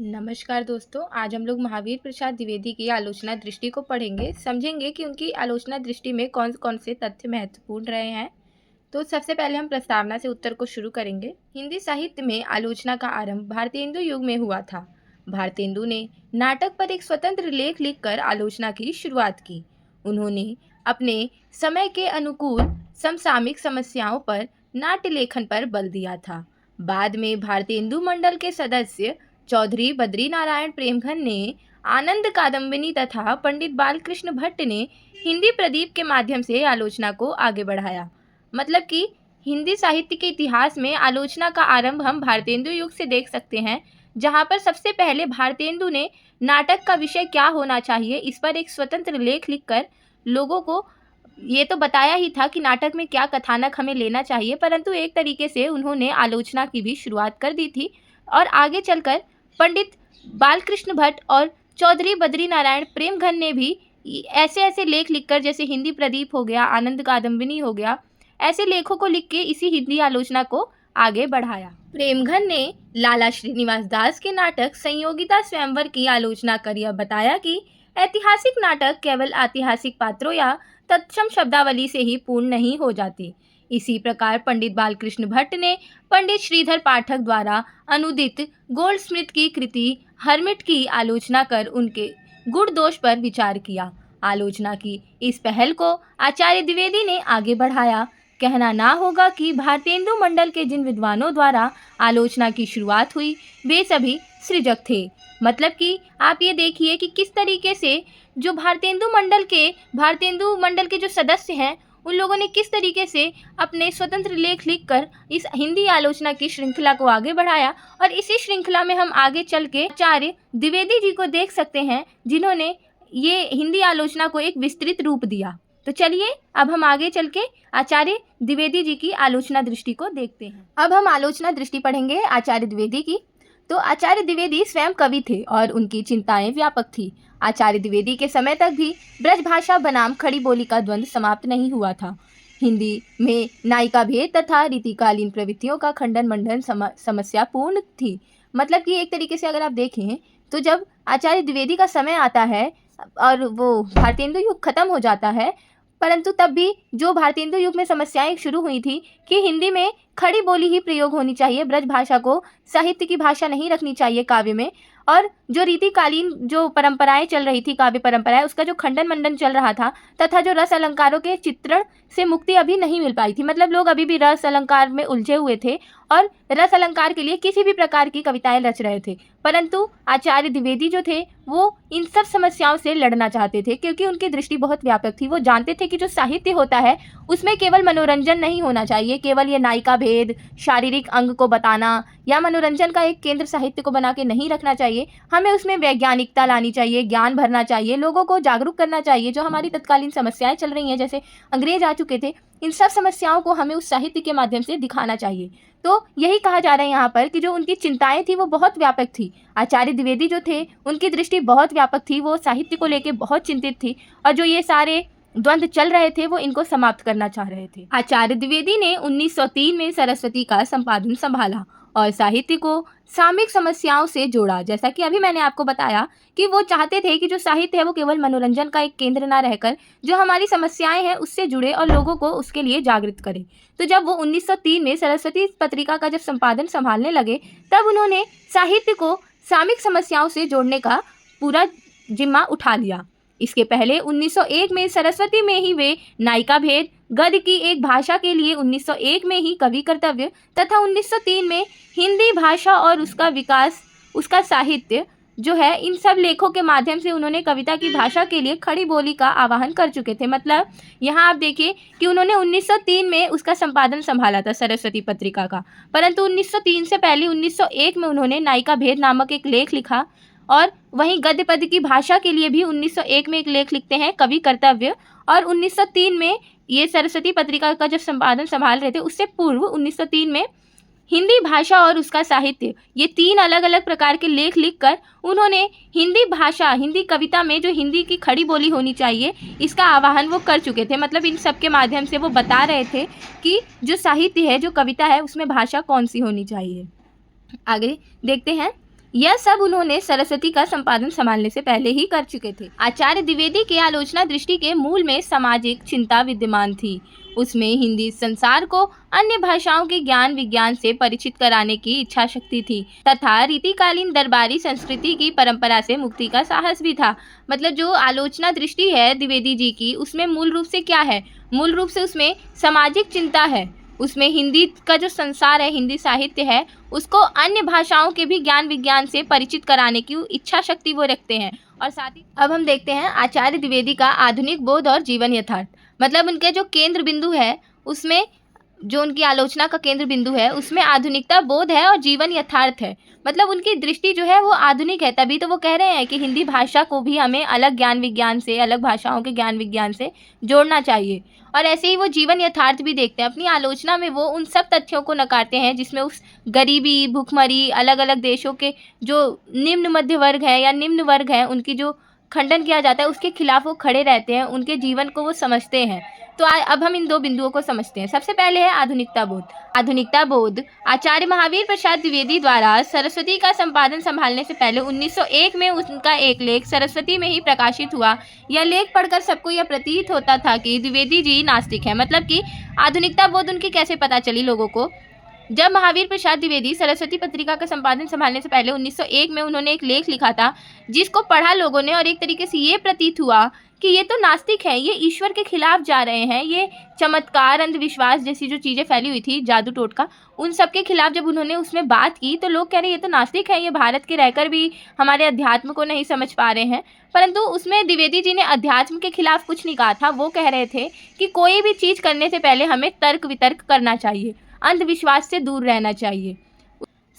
नमस्कार दोस्तों, आज हम लोग महावीर प्रसाद द्विवेदी की आलोचना दृष्टि को पढ़ेंगे, समझेंगे कि उनकी आलोचना दृष्टि में कौन कौन से तथ्य महत्वपूर्ण रहे हैं। तो सबसे पहले हम प्रस्तावना से उत्तर को शुरू करेंगे। हिंदी साहित्य में आलोचना का आरंभ भारतेंदु युग में हुआ था। भारतेंदु ने नाटक पर एक स्वतंत्र लेख लिखकर आलोचना की शुरुआत की। उन्होंने अपने समय के अनुकूल समसामयिक समस्याओं पर नाट्य लेखन पर बल दिया था। बाद में भारतेंदु मंडल के सदस्य चौधरी बद्रीनारायण प्रेमघन ने आनंद कादम्बिनी तथा पंडित बालकृष्ण भट्ट ने हिंदी प्रदीप के माध्यम से आलोचना को आगे बढ़ाया। मतलब कि हिंदी साहित्य के इतिहास में आलोचना का आरंभ हम भारतेंदु युग से देख सकते हैं, जहाँ पर सबसे पहले भारतेंदु ने नाटक का विषय क्या होना चाहिए इस पर एक स्वतंत्र लेख लिखकर लोगों को ये तो बताया ही था कि नाटक में क्या कथानक हमें लेना चाहिए, परंतु एक तरीके से उन्होंने आलोचना की भी शुरुआत कर दी थी। और आगे चलकर पंडित बालकृष्ण भट्ट और चौधरी बद्रीनारायण प्रेमघन ने भी ऐसे ऐसे लेख लिखकर, जैसे हिंदी प्रदीप हो गया, आनंद कादम्बिनी हो गया, ऐसे लेखों को लिख के इसी हिंदी आलोचना को आगे बढ़ाया। प्रेमघन ने लाला श्रीनिवास दास के नाटक संयोगिता स्वयंवर की आलोचना कर यह बताया कि ऐतिहासिक नाटक केवल ऐतिहासिक पात्रों या तत्सम शब्दावली से ही पूर्ण नहीं हो जाते। इसी प्रकार पंडित बालकृष्ण भट्ट ने पंडित श्रीधर पाठक द्वारा अनुदित गोल्डस्मिथ की कृति हर्मिट की आलोचना कर उनके गुण दोष पर विचार किया। आलोचना की इस पहल को आचार्य द्विवेदी ने आगे बढ़ाया। कहना ना होगा कि भारतेंदु मंडल के जिन विद्वानों द्वारा आलोचना की शुरुआत हुई वे सभी सृजक थे। मतलब कि आप ये देखिए कि किस तरीके से जो भारतेंदु मंडल के जो सदस्य हैं उन लोगों ने किस तरीके से अपने स्वतंत्र लेख लिखकर इस हिंदी आलोचना की श्रृंखला को आगे बढ़ाया। और इसी श्रृंखला में हम आगे चल के आचार्य द्विवेदी जी को देख सकते हैं, जिन्होंने ये हिंदी आलोचना को एक विस्तृत रूप दिया। तो चलिए अब हम आगे चल के आचार्य द्विवेदी जी की आलोचना दृष्टि को देखते हैं। अब हम आलोचना दृष्टि पढ़ेंगे आचार्य द्विवेदी की। तो आचार्य द्विवेदी स्वयं कवि थे और उनकी चिंताएं व्यापक थी। आचार्य द्विवेदी के समय तक भी ब्रज भाषा बनाम खड़ी बोली का द्वंद्व समाप्त नहीं हुआ था। हिंदी में नायिका भेद तथा रीतिकालीन प्रवृत्तियों का खंडन मंडन समस्या पूर्ण थी। मतलब कि एक तरीके से अगर आप देखें तो जब आचार्य द्विवेदी का समय आता है और वो भारतेंदु युग खत्म हो जाता है, परंतु तब भी जो भारतेंदु युग में समस्याएं शुरू हुई थी कि हिंदी में खड़ी बोली ही प्रयोग होनी चाहिए, ब्रज भाषा को साहित्य की भाषा नहीं रखनी चाहिए काव्य में, और जो रीतिकालीन जो परंपराएं चल रही थी, काव्य परंपराएं, उसका जो खंडन मंडन चल रहा था, तथा जो रस अलंकारों के चित्रण से मुक्ति अभी नहीं मिल पाई थी। मतलब लोग अभी भी रस अलंकार में उलझे हुए थे और रस अलंकार के लिए किसी भी प्रकार की कविताएं रच रहे थे। परंतु आचार्य द्विवेदी जो थे वो इन सब समस्याओं से लड़ना चाहते थे, क्योंकि उनकी दृष्टि बहुत व्यापक थी। वो जानते थे कि जो साहित्य होता है उसमें केवल मनोरंजन नहीं होना चाहिए, केवल ये नायिका भेद, शारीरिक अंग को बताना या मनोरंजन का एक केंद्र साहित्य को बना के नहीं रखना चाहिए। हमें उसमें वैज्ञानिकता लानी चाहिए, ज्ञान भरना चाहिए, लोगों को जागरूक करना चाहिए। जो हमारी तत्कालीन समस्याएं चल रही हैं, जैसे अंग्रेज आ चुके थे, इन सब समस्याओं को हमें उस साहित्य के माध्यम से दिखाना चाहिए। तो यही कहा जा रहा है यहाँ पर कि जो उनकी चिंताएं थी वो बहुत व्यापक थी। आचार्य द्विवेदी जो थे उनकी दृष्टि बहुत व्यापक थी, वो साहित्य को लेकर बहुत चिंतित थी और जो ये सारे द्वंद्व चल रहे थे वो इनको समाप्त करना चाह रहे थे। आचार्य द्विवेदी ने 1903 में सरस्वती का संपादन संभाला और साहित्य को सामयिक समस्याओं से जोड़ा। जैसा कि अभी मैंने आपको बताया कि वो चाहते थे कि जो साहित्य है वो केवल मनोरंजन का एक केंद्र ना रहकर जो हमारी समस्याएं हैं उससे जुड़े और लोगों को उसके लिए जागृत करे। तो जब वो 1903 में सरस्वती पत्रिका का जब संपादन संभालने लगे, तब उन्होंने साहित्य को सामयिक समस्याओं से जोड़ने का पूरा जिम्मा उठा लिया। इसके पहले 1901 में सरस्वती में ही वे नायिका भेद, गद्य की एक भाषा के लिए 1901 में ही कवि कर्तव्य तथा 1903 में हिंदी भाषा और उसका विकास, उसका साहित्य जो है, इन सब लेखों के माध्यम से उन्होंने कविता की भाषा के लिए खड़ी बोली का आह्वान कर चुके थे। मतलब यहाँ आप देखिए कि उन्होंने 1903 में उसका संपादन संभाला था सरस्वती पत्रिका का, परंतु 1903 से पहले 1901 में उन्होंने नायिका भेद नामक एक लेख लिखा। और वहीं गद्य पद्य की भाषा के लिए भी 1901 में एक लेख लिखते हैं, कवि कर्तव्य। और 1903 में ये सरस्वती पत्रिका का जब संपादन संभाल रहे थे, उससे पूर्व 1903 में हिंदी भाषा और उसका साहित्य, ये 3 अलग अलग प्रकार के लेख लिखकर उन्होंने हिंदी भाषा, हिंदी कविता में जो हिंदी की खड़ी बोली होनी चाहिए, इसका आह्वान वो कर चुके थे। मतलब इन सब के माध्यम से वो बता रहे थे कि जो साहित्य है, जो कविता है, उसमें भाषा कौन सी होनी चाहिए। आगे देखते हैं। यह सब उन्होंने सरस्वती का संपादन संभालने से पहले ही कर चुके थे। आचार्य द्विवेदी के आलोचना दृष्टि के मूल में सामाजिक चिंता विद्यमान थी। उसमें हिंदी संसार को अन्य भाषाओं के ज्ञान विज्ञान से परिचित कराने की इच्छा शक्ति थी तथा रीतिकालीन दरबारी संस्कृति की परंपरा से मुक्ति का साहस भी था। मतलब जो आलोचना दृष्टि है द्विवेदी जी की, उसमें मूल रूप से क्या है? मूल रूप से उसमें सामाजिक चिंता है। उसमें हिंदी का जो संसार है, हिंदी साहित्य है, उसको अन्य भाषाओं के भी ज्ञान विज्ञान से परिचित कराने की इच्छा शक्ति वो रखते हैं। और साथ ही अब हम देखते हैं आचार्य द्विवेदी का आधुनिक बोध और जीवन यथार्थ। मतलब उनके जो केंद्र बिंदु है, उसमें जो उनकी आलोचना का केंद्र बिंदु है, उसमें आधुनिकता बोध है और जीवन यथार्थ है। मतलब उनकी दृष्टि जो है वो आधुनिक है, तभी तो वो कह रहे हैं कि हिंदी भाषा को भी हमें अलग ज्ञान विज्ञान से, अलग भाषाओं के ज्ञान विज्ञान से जोड़ना चाहिए। और ऐसे ही वो जीवन यथार्थ भी देखते हैं। अपनी आलोचना में वो उन सब तथ्यों को नकारते हैं जिसमें उस गरीबी, भुखमरी, अलग अलग देशों के जो निम्न मध्य वर्ग है या निम्न वर्ग है, उनकी जो खंडन किया जाता है, उसके खिलाफ वो खड़े रहते हैं, उनके जीवन को वो समझते हैं। तो अब हम इन दो बिंदुओं को समझते हैं। सबसे पहले है आधुनिकता बोध। आधुनिकता बोध आचार्य महावीर प्रसाद द्विवेदी द्वारा सरस्वती का संपादन संभालने से पहले 1901 में उनका एक लेख सरस्वती में ही प्रकाशित हुआ। यह लेख पढ़कर सबको यह प्रतीत होता था कि द्विवेदी जी नास्तिक हैं। मतलब कि आधुनिकता बोध उनकी कैसे पता चली लोगों को? जब महावीर प्रसाद द्विवेदी सरस्वती पत्रिका का संपादन संभालने से पहले 1901 में उन्होंने एक लेख लिखा था, जिसको पढ़ा लोगों ने और एक तरीके से ये प्रतीत हुआ कि ये तो नास्तिक हैं, ये ईश्वर के खिलाफ जा रहे हैं, ये चमत्कार, अंधविश्वास जैसी जो चीज़ें फैली हुई थी, जादू टोटका, उन सब के खिलाफ जब उन्होंने उसमें बात की तो लोग कह रहे हैं ये तो नास्तिक है, ये भारत के रहकर भी हमारे अध्यात्म को नहीं समझ पा रहे हैं। परंतु उसमें द्विवेदी जी ने अध्यात्म के खिलाफ कुछ नहीं कहा था। वो कह रहे थे कि कोई भी चीज़ करने से पहले हमें तर्क वितर्क करना चाहिए, अंधविश्वास से दूर रहना चाहिए।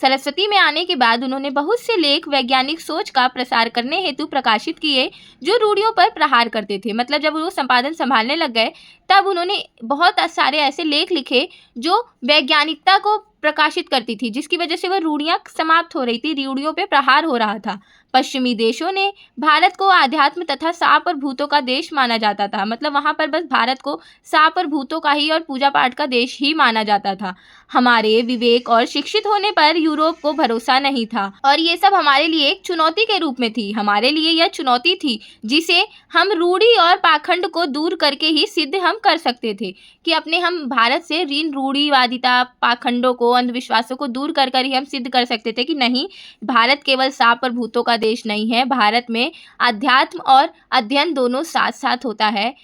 सरस्वती में आने के बाद उन्होंने बहुत से लेख वैज्ञानिक सोच का प्रसार करने हेतु प्रकाशित किए, जो रूढ़ियों पर प्रहार करते थे। मतलब जब वो संपादन संभालने लग गए, तब उन्होंने बहुत सारे ऐसे लेख लिखे जो वैज्ञानिकता को प्रकाशित करती थी, जिसकी वजह से वह रूढ़ियाँ समाप्त हो रही थी, रूढ़ियों पे प्रहार हो रहा था। पश्चिमी देशों ने भारत को आध्यात्म तथा सांप और भूतों का देश माना जाता था। मतलब वहाँ पर बस भारत को सांप और भूतों का ही और पूजा पाठ का देश ही माना जाता था। हमारे विवेक और शिक्षित होने पर यूरोप को भरोसा नहीं था और ये सब हमारे लिए एक चुनौती के रूप में थी। हमारे लिए यह चुनौती थी जिसे हम रूढ़ी और पाखंड को दूर करके ही सिद्ध हम कर सकते थे, कि अपने हम भारत से ऋण रूढ़ीवादिता, पाखंडों को, अंधविश्वासों को दूर कर कर ही हम सिद्ध कर सकते थे कि नहीं, भारत केवल सांप और भूतों का देश नहीं है, भारत में अध्यात्म और अध्ययन दोनों साथ साथ होता है।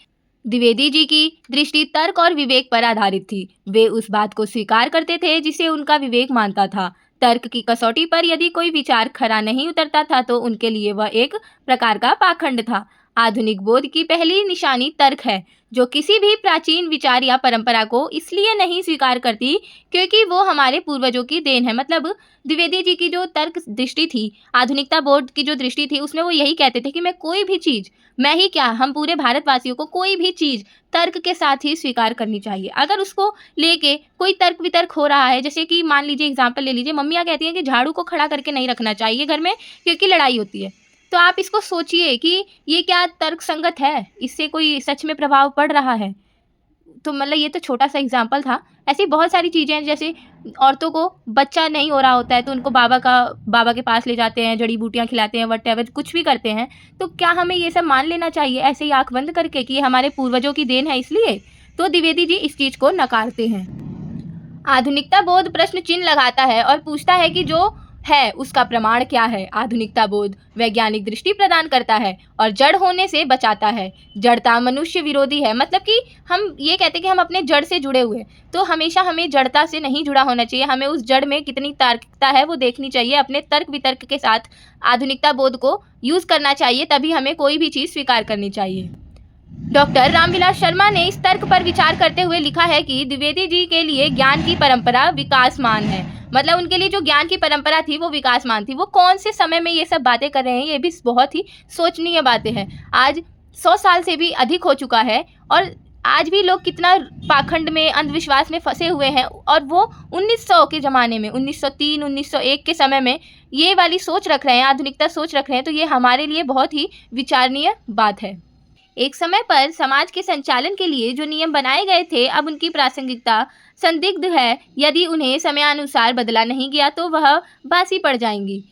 द्विवेदी जी की दृष्टि तर्क और विवेक पर आधारित थी। वे उस बात को स्वीकार करते थे जिसे उनका विवेक मानता था। तर्क की कसौटी पर यदि कोई विचार खरा नहीं उतरता था तो उनके लिए वह एक प्रकार का पाखंड था। आधुनिक बोध की पहली निशानी तर्क है, जो किसी भी प्राचीन विचार या परंपरा को इसलिए नहीं स्वीकार करती क्योंकि वो हमारे पूर्वजों की देन है। मतलब द्विवेदी जी की जो तर्क दृष्टि थी, आधुनिकता बोध की जो दृष्टि थी, उसमें वो यही कहते थे कि मैं कोई भी चीज़, मैं ही क्या, हम पूरे भारतवासियों को कोई भी चीज़ तर्क के साथ ही स्वीकार करनी चाहिए। अगर उसको लेके कोई तर्क वितर्क हो रहा है, जैसे कि मान लीजिए एग्जाम्पल ले लीजिए, मम्मियाँ कहती हैं कि झाड़ू को खड़ा करके नहीं रखना चाहिए घर में क्योंकि लड़ाई होती है, तो आप इसको सोचिए कि ये क्या तर्क संगत है, इससे कोई सच में प्रभाव पड़ रहा है? तो मतलब ये तो छोटा सा एग्जाम्पल था। ऐसी बहुत सारी चीज़ें हैं, जैसे औरतों को बच्चा नहीं हो रहा होता है तो उनको बाबा के पास ले जाते हैं, जड़ी बूटियाँ खिलाते हैं, वटेवर कुछ भी करते हैं। तो क्या हमें ये सब मान लेना चाहिए ऐसे ही आंख बंद करके कि ये हमारे पूर्वजों की देन है इसलिए? तो द्विवेदी जी इस चीज़ को नकारते हैं। आधुनिकता बोध प्रश्न चिन्ह लगाता है और पूछता है कि जो है उसका प्रमाण क्या है। आधुनिकता बोध वैज्ञानिक दृष्टि प्रदान करता है और जड़ होने से बचाता है। जड़ता मनुष्य विरोधी है। मतलब कि हम ये कहते हैं कि हम अपने जड़ से जुड़े हुए, तो हमेशा हमें जड़ता से नहीं जुड़ा होना चाहिए, हमें उस जड़ में कितनी तार्किकता है वो देखनी चाहिए। अपने तर्क वितर्क के साथ आधुनिकता बोध को यूज़ करना चाहिए, तभी हमें कोई भी चीज़ स्वीकार करनी चाहिए। डॉक्टर रामविलास शर्मा ने इस तर्क पर विचार करते हुए लिखा है कि द्विवेदी जी के लिए ज्ञान की परंपरा विकासमान है। मतलब उनके लिए जो ज्ञान की परंपरा थी वो विकासमान थी। वो कौन से समय में ये सब बातें कर रहे हैं, ये भी बहुत ही सोचनीय बातें हैं। आज 100 साल से भी अधिक हो चुका है और आज भी लोग कितना पाखंड में, अंधविश्वास में फंसे हुए हैं, और वो 1900 के ज़माने में, 1903 1901 के समय में ये वाली सोच रख रहे हैं, आधुनिकता सोच रख रहे हैं। तो ये हमारे लिए बहुत ही विचारणीय बात है। एक समय पर समाज के संचालन के लिए जो नियम बनाए गए थे, अब उनकी प्रासंगिकता संदिग्ध है। यदि उन्हें समयानुसार बदला नहीं गया तो वह बासी पड़ जाएंगी।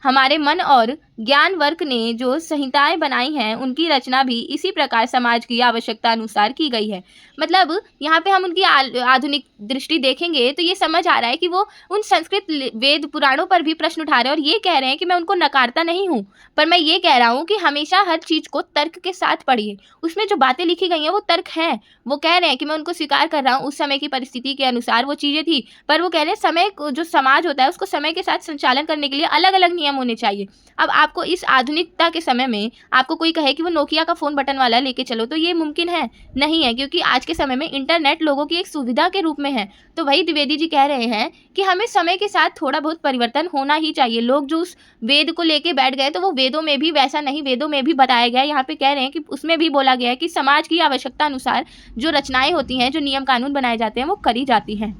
हमारे मन और ज्ञान वर्ग ने जो संहिताएं बनाई हैं उनकी रचना भी इसी प्रकार समाज की आवश्यकता अनुसार की गई है। मतलब यहाँ पे हम उनकी आधुनिक दृष्टि देखेंगे तो ये समझ आ रहा है कि वो उन संस्कृत वेद पुराणों पर भी प्रश्न उठा रहे हैं और ये कह रहे हैं कि मैं उनको नकारता नहीं हूँ, पर मैं ये कह रहा हूँ कि हमेशा हर चीज़ को तर्क के साथ पढ़िए। उसमें जो बातें लिखी गई हैं वो तर्क हैं। वो कह रहे हैं कि मैं उनको स्वीकार कर रहा हूँ, उस समय की परिस्थिति के अनुसार वो चीज़ें थी, पर वो कह रहे हैं समय जो समाज होता है उसको समय के साथ संचालन करने के लिए अलग अलग नियम होने चाहिए। अब आपको इस आधुनिकता के समय में आपको कोई कहे कि वो नोकिया का फ़ोन बटन वाला लेके चलो, तो ये मुमकिन है? नहीं है, क्योंकि आज के समय में इंटरनेट लोगों की एक सुविधा के रूप में है। तो वही द्विवेदी जी कह रहे हैं कि हमें समय के साथ थोड़ा बहुत परिवर्तन होना ही चाहिए। लोग जो उस वेद को लेके बैठ गए तो वो वेदों में भी वैसा नहीं, वेदों में भी बताया गया है। यहाँ पे कह रहे हैं कि उसमें भी बोला गया है कि समाज की आवश्यकता अनुसार जो रचनाएं होती हैं, जो नियम कानून बनाए जाते हैं वो करी जाती हैं।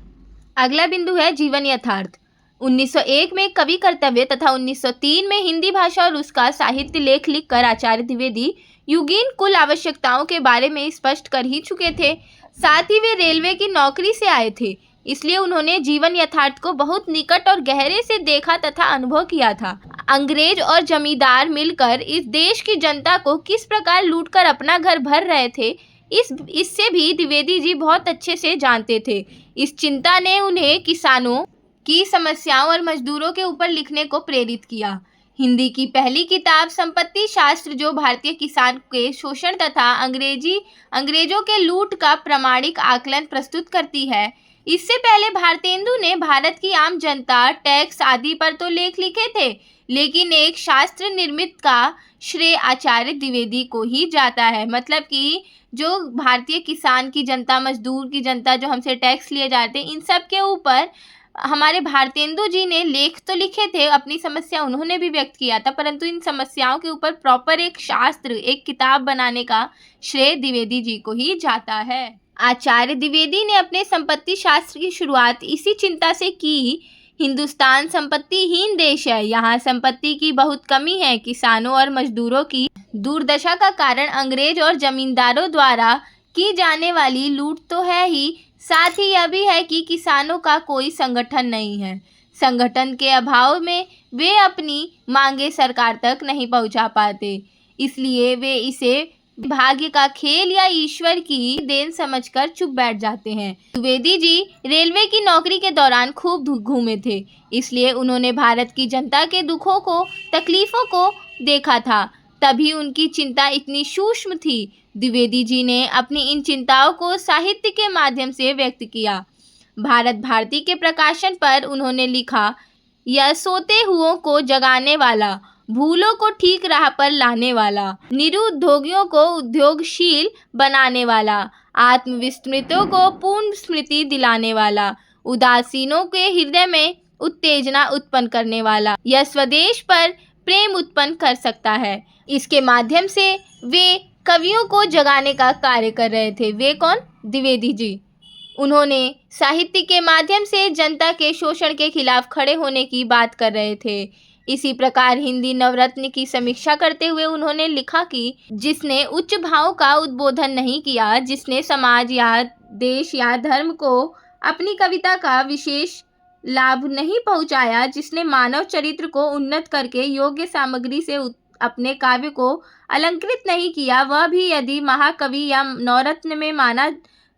अगला बिंदु है जीवन यथार्थ। 1901 में कवि कर्तव्य तथा 1903 में हिंदी भाषा और उसका साहित्य लेख लिखकर आचार्य द्विवेदी युगीन कुल आवश्यकताओं के बारे में स्पष्ट कर ही चुके थे। साथ ही वे रेलवे की नौकरी से आए थे, इसलिए उन्होंने जीवन यथार्थ को बहुत निकट और गहरे से देखा तथा अनुभव किया था। अंग्रेज और जमींदार मिलकर इस देश की जनता को किस प्रकार लूटकर अपना घर भर रहे थे, इससे भी द्विवेदी जी बहुत अच्छे से जानते थे। इस चिंता ने उन्हें किसानों की समस्याओं और मजदूरों के ऊपर लिखने को प्रेरित किया। हिंदी की पहली किताब संपत्ति शास्त्र, जो भारतीय किसान के शोषण तथा अंग्रेजों के लूट का प्रामाणिक आकलन प्रस्तुत करती है। इससे पहले भारतेंदु ने भारत की आम जनता, टैक्स आदि पर तो लेख लिखे थे, लेकिन एक शास्त्र निर्मित का श्रेय आचार्य द्विवेदी को ही जाता है। मतलब कि जो भारतीय किसान की जनता, मजदूर की जनता, जो हमसे टैक्स लिए जाते हैं, इन सब के ऊपर हमारे भारतेंदु जी ने लेख तो लिखे थे, अपनी समस्या उन्होंने भी व्यक्त किया था, परंतु इन समस्याओं के ऊपर प्रॉपर एक शास्त्र, एक किताब बनाने का श्रेय द्विवेदी जी को ही जाता है। आचार्य द्विवेदी ने अपने संपत्ति शास्त्र की शुरुआत इसी चिंता से की। हिंदुस्तान संपत्तिहीन देश है, यहाँ संपत्ति की बहुत कमी है। किसानों और मजदूरों की दुर्दशा का कारण अंग्रेज और जमींदारों द्वारा की जाने वाली लूट तो है ही, साथ ही यह भी है कि किसानों का कोई संगठन नहीं है। संगठन के अभाव में वे अपनी मांगे सरकार तक नहीं पहुंचा पाते, इसलिए वे इसे भाग्य का खेल या ईश्वर की देन समझकर चुप बैठ जाते हैं। द्विवेदी जी रेलवे की नौकरी के दौरान खूब घूमे थे, इसलिए उन्होंने भारत की जनता के दुखों को, तकलीफों को देखा था, तभी उनकी चिंता इतनी सूक्ष्म थी। द्विवेदी जी ने अपनी इन चिंताओं को साहित्य के माध्यम से व्यक्त किया। भारत भारती के प्रकाशन पर उन्होंने लिखा, यह सोते हुओं को जगाने वाला, भूलों को ठीक राह पर लाने वाला, निरुद्योगियों को उद्योगशील बनाने वाला, आत्मविस्मृतों को पूर्ण स्मृति दिलाने वाला, उदासीनों के हृदय में उत्तेजना उत्पन्न करने वाला, यह स्वदेश पर प्रेम उत्पन्न कर सकता है। इसके माध्यम से वे कवियों को जगाने का कार्य कर रहे थे। वे कौन? द्विवेदी जी। उन्होंने साहित्य के माध्यम से जनता के शोषण के खिलाफ खड़े होने की बात कर रहे थे। इसी प्रकार हिंदी नवरत्न की समीक्षा करते हुए उन्होंने लिखा कि जिसने उच्च भाव का उद्बोधन नहीं किया, जिसने समाज या देश या धर्म को अपनी कविता का विशेष लाभ नहीं पहुंचाया, जिसने मानव चरित्र को उन्नत करके योग्य सामग्री से अपने काव्य को अलंकृत नहीं किया, वह भी यदि महाकवि या नवरत्न में माना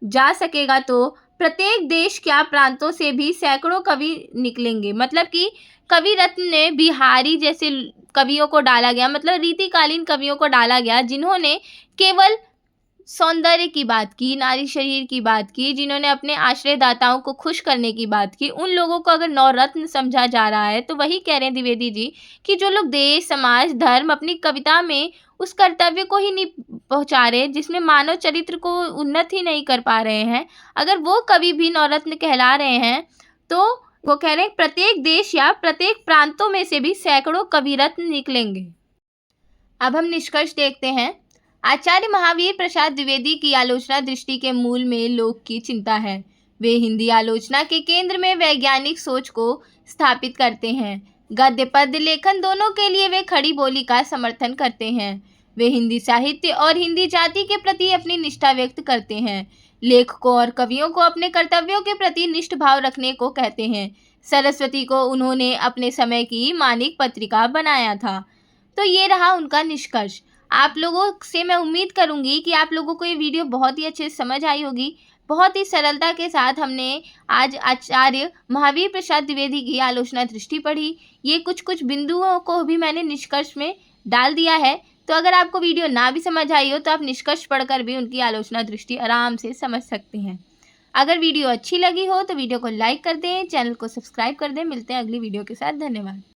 जा सकेगा तो प्रत्येक देश क्या प्रांतों से भी सैकड़ों कवि निकलेंगे। मतलब कि कवि रत्न ने बिहारी जैसे कवियों को डाला गया, मतलब रीतिकालीन कवियों को डाला गया, जिन्होंने केवल सौंदर्य की बात की, नारी शरीर की बात की, जिन्होंने अपने आश्रयदाताओं को खुश करने की बात की। उन लोगों को अगर नवरत्न समझा जा रहा है तो वही कह रहे हैं द्विवेदी जी कि जो लोग देश, समाज, धर्म अपनी कविता में उस कर्तव्य को ही नहीं पहुंचा रहे, जिसमें मानव चरित्र को उन्नत ही नहीं कर पा रहे हैं, अगर वो कवि भी नवरत्न कहला रहे हैं तो वो कह रहे हैं प्रत्येक देश या प्रत्येक प्रांतों में से भी सैकड़ों कवि रत्न निकलेंगे। अब हम निष्कर्ष देखते हैं। आचार्य महावीर प्रसाद द्विवेदी की आलोचना दृष्टि के मूल में लोक की चिंता है। वे हिंदी आलोचना के केंद्र में वैज्ञानिक सोच को स्थापित करते हैं। गद्य पद्य लेखन दोनों के लिए वे खड़ी बोली का समर्थन करते हैं। वे हिंदी साहित्य और हिंदी जाति के प्रति अपनी निष्ठा व्यक्त करते हैं। लेखकों और कवियों को अपने कर्तव्यों के प्रति निष्ठ भाव रखने को कहते हैं। सरस्वती को उन्होंने अपने समय की मानिक पत्रिका बनाया था। तो ये रहा उनका निष्कर्ष। आप लोगों से मैं उम्मीद करूंगी कि आप लोगों को ये वीडियो बहुत ही अच्छे से समझ आई होगी। बहुत ही सरलता के साथ हमने आज आचार्य महावीर प्रसाद द्विवेदी की आलोचना दृष्टि पढ़ी। ये कुछ बिंदुओं को भी मैंने निष्कर्ष में डाल दिया है। तो अगर आपको वीडियो ना भी समझ आई हो तो आप निष्कर्ष पढ़कर भी उनकी आलोचना दृष्टि आराम से समझ सकते हैं। अगर वीडियो अच्छी लगी हो तो वीडियो को लाइक कर दें, चैनल को सब्सक्राइब कर दें। मिलते हैं अगली वीडियो के साथ। धन्यवाद।